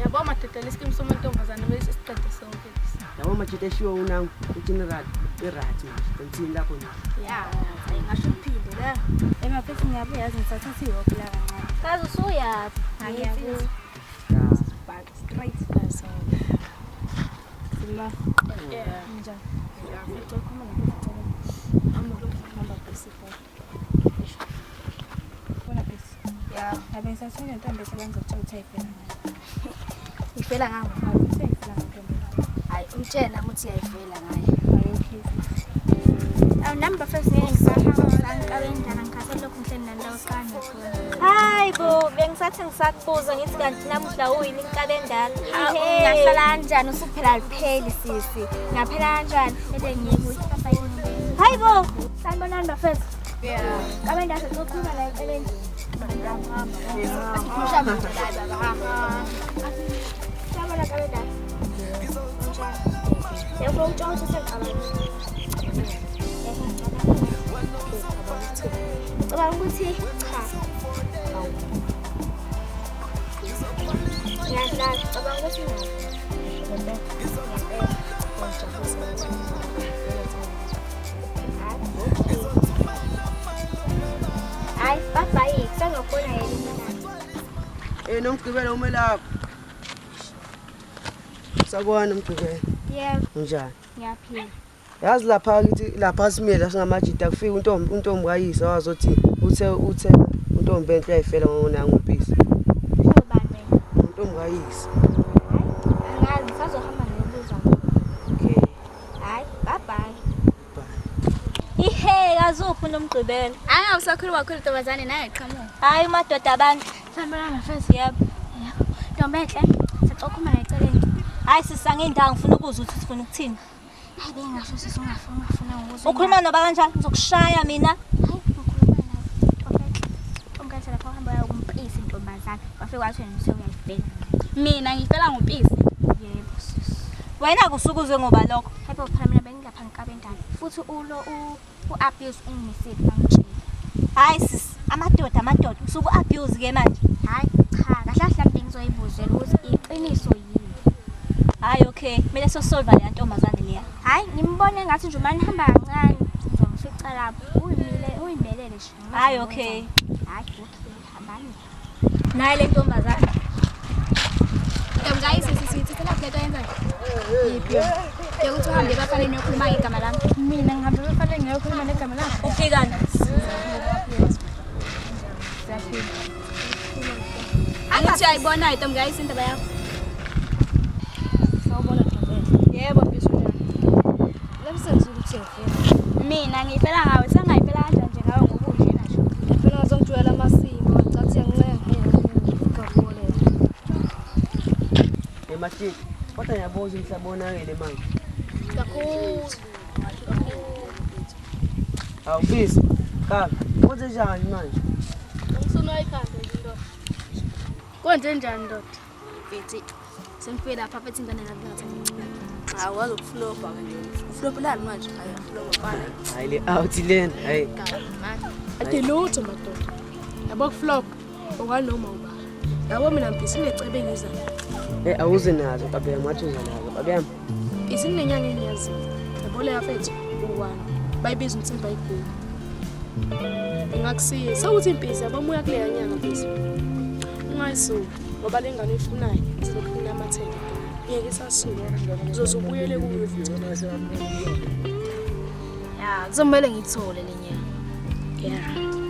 Yabo madoda leskim somantombazana bese siqede sonke. Yabo madoda eshiwo unangu ugeneral irat manje ngitsini lapho nje. Yeah, ayingasho uphinde la. Emafethi ngiyabuya yazi ngithatha siwophi la kancane. Kaze usuya Ngiyabuya. back straight so. Sima. Yeah. Njani? Ukhuluma number principal. Bona bese. Yeah. Ngabe ngisathola intombi esebenza ukuthatha ifela. Ifela ngawo. Seyifela ntombi. Hayi umtshela ukuthi uyayifela ngayo. Okay. Number first ngiyengizahamba ngikhathele lokhu ngihleli nandawo skani khona. Hayi bo, bengisathi ngisakubuza ngithi kanti namuhla uyini inkabe endala. Ngiyahlala kanjani usuphela lipheli sisi. Ngaphela kanjani? Bese ngiyekuthi papa yini. Hayi bo. Sanibona number first. Yeah. Kabe ndase sokhuluma la eceleni. Mshamba la baba. Sabona kabe ndase. Yebo utshela ukuthi seqala. Cabanga ukuthi cha. Ngiyadlala cabanga ukuthi Hayi bye kusengakubona yena mina. Nomgqibelo umelapho. Sabona umgqibelo. Yebo, Njani? ngiyaphila. Yazi lapha kithi lapha simile singamajita kufika untombi kayisa wazothi uthe untombi enhle uyayifela ngona ngompisi. Ubani wena? Untombi kayisa. Angazi ngisazohamba ngebuza. Okay. Hayi bye. Ihe kazuphi nomgqibelo? Anga usakhuluma kakhulu Ntombazane naye qhamuka. Hayi madoda abantu. Sanibona mfethu. Yebo. Ntombi enhle. Sixokhuma la eceleni. Hayi sisangendawo ngifuna ukuzwa ukuthi sifuna ukuthini. Hayi bengasho sisi ungafuna ukuza. Ukhuluma noba kanjani? Ngizokushaya mina. Hayi ngikhuluma nawe. Onke lapha uhamba uya kumpisi Ntombazane. Wafika wathi wena usuyayifela. Mina ngifela ngompisi. Yebo sisi. Wena kusukuze ngoba lokho. Hayibo phela mina bengilapha ngikabe endala. Futhi u-abuse ungimisile bangitshela. Hayi sis, amadoda usuku abuse ke manje. Hayi cha, kahle mhlawumbe ngizoyibuzela ukuthi iqiniso yini. Hayi okay, kumele sosolve le ntombazane leya. Hayi ngimbone ngathi nje manje hamba kancane. Ngizomfica lapho. Uyimelele nje. Hayi okay. Hayi okay, hambani. Naye le ntombazane. Ntombi sisi lapho lento yenzayo. Yiphi? Ukuthi uhambe bafanele nokhuluma igama lami. Mina ngihambe bafanele ngiyokhuluma negama lakho. Ufikani? Angithi ayibona intombi indaba yakho. Sawubona Ntombi. Yebo mfisi njani? Lemsenze ukuthi ngifela. Mina ngifela ngawe sengayifela kanjani nje ngawe ngoba unjena nje. Ngifela ngazongijwayela amasimo, cathi yangincenge ngikabole. Matiki. Kodwa ngiyaboza umhlabonakele manje. Kakhulu. Awufisi. Ka, kwenze njani manje? Ngifuna ayikhande into. Konje njani ndoda? Bethi sengifike lapha apha ingane ngathi ngathi awazi ukuflopa nje. Uflopelani manje? Hayi uflopa bana. Hayi le out lena, hayi. Ade lutho madoda. Yabo kuflop onganoma uba. Yabo mina mfisi necebe engizayo. Awuze nazo kabe mathuza nazo. Babeyami. Isinenyanga engiyazi. Yabo le afethu u1. Bayibiza umtsimba iGoogle. Ngakusiza sawuthi impisi abamuya kuleya nyanga mfisi. Ungayisuki ngoba lengane ifunayo sizokhuluma amathele. Ngeke sasuka uzozubuyele kuyo futhi. Ya, kuzomela ngithole lenyanga. Yeah.